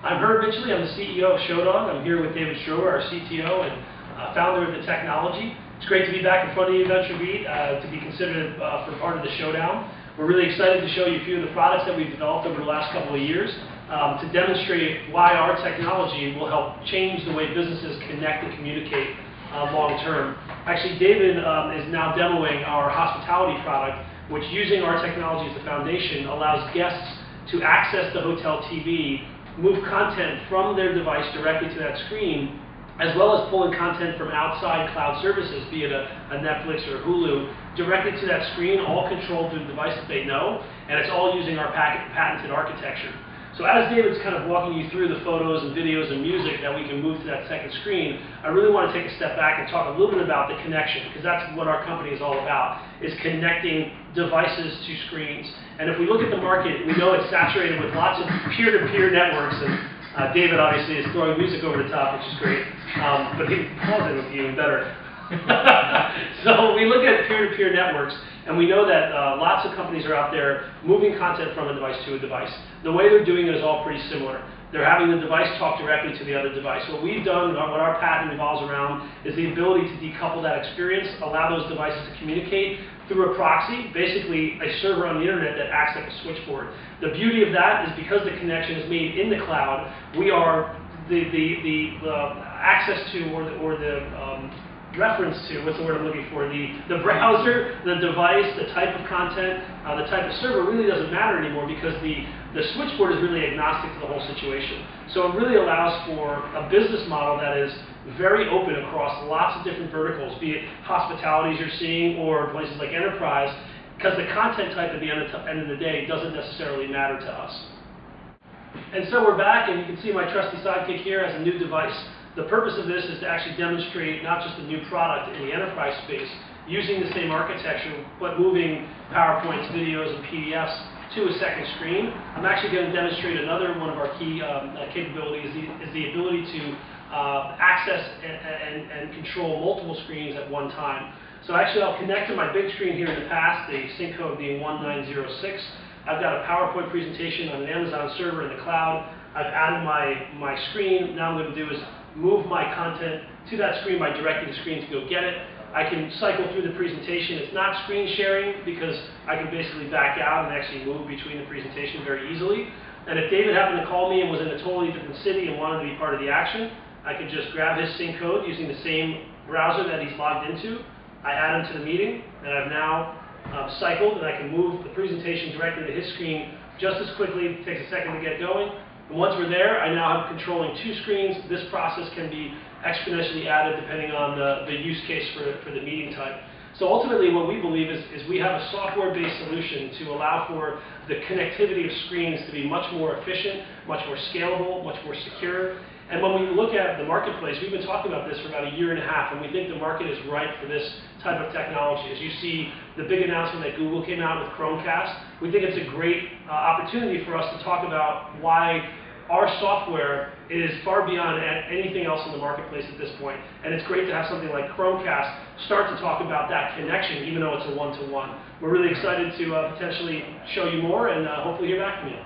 I'm Herb Mitchell. I'm the CEO of Shodogg. I'm here with David Strower, our CTO and founder of the technology. It's great to be back in front of you, CloudBeat, to be considered for part of the showdown. We're really excited to show you a few of the products that we've developed over the last couple of years to demonstrate why our technology will help change the way businesses connect and communicate long term. Actually, David is now demoing our hospitality product, which, using our technology as the foundation, allows guests to access the hotel TV, move content from their device directly to that screen, as well as pulling content from outside cloud services, be it a Netflix or a Hulu, directly to that screen, all controlled through the device that they know, and it's all using our patented architecture. So as David's kind of walking you through the photos and videos and music that we can move to that second screen, I really want to take a step back and talk a little bit about the connection, because that's what our company is all about, is connecting devices to screens. And if we look at the market, we know it's saturated with lots of peer-to-peer networks, and David obviously is throwing music over the top, which is great, but he calls it would be even better. So we look at peer-to-peer networks, and we know that lots of companies are out there moving content from a device to a device. The way they're doing it is all pretty similar. They're having the device talk directly to the other device. What we've done, what our patent revolves around, is the ability to decouple that experience, allow those devices to communicate through a proxy, basically a server on the internet that acts like a switchboard. The beauty of that is because the connection is made in the cloud, we are the access to, or the reference to, what's the word I'm looking for, the browser, the device, the type of content, the type of server really doesn't matter anymore, because the switchboard is really agnostic to the whole situation. So it really allows for a business model that is very open across lots of different verticals, be it hospitality as you're seeing, or places like enterprise, because the content type at the end of the day doesn't necessarily matter to us. And so we're back, and you can see my trusty sidekick here as a new device. The purpose of this is to actually demonstrate not just a new product in the enterprise space, using the same architecture, but moving PowerPoints, videos, and PDFs to a second screen. I'm actually going to demonstrate another one of our key capabilities, is the ability to access and control multiple screens at one time. So actually I'll connect to my big screen here in the past, the sync code being 1906. I've got a PowerPoint presentation on an Amazon server in the cloud. I've added my screen. Now I'm going to do is move my content to that screen by directing the screen to go get it. I can cycle through the presentation. It's not screen sharing, because I can basically back out and actually move between the presentation very easily. And if David happened to call me and was in a totally different city and wanted to be part of the action, I could just grab his sync code using the same browser that he's logged into. I add him to the meeting, and I've now cycled, and I can move the presentation directly to his screen just as quickly. It takes a second to get going. And once we're there, I now have controlling two screens. This process can be exponentially added depending on the use case for the meeting type. So ultimately what we believe is we have a software-based solution to allow for the connectivity of screens to be much more efficient, much more scalable, much more secure. And when we look at the marketplace, we've been talking about this for about a year and a half, and we think the market is ripe for this type of technology. As you see the big announcement that Google came out with Chromecast, we think it's a great opportunity for us to talk about why our software is far beyond anything else in the marketplace at this point. And it's great to have something like Chromecast start to talk about that connection, even though it's a one-to-one. We're really excited to potentially show you more, and hopefully hear back from you.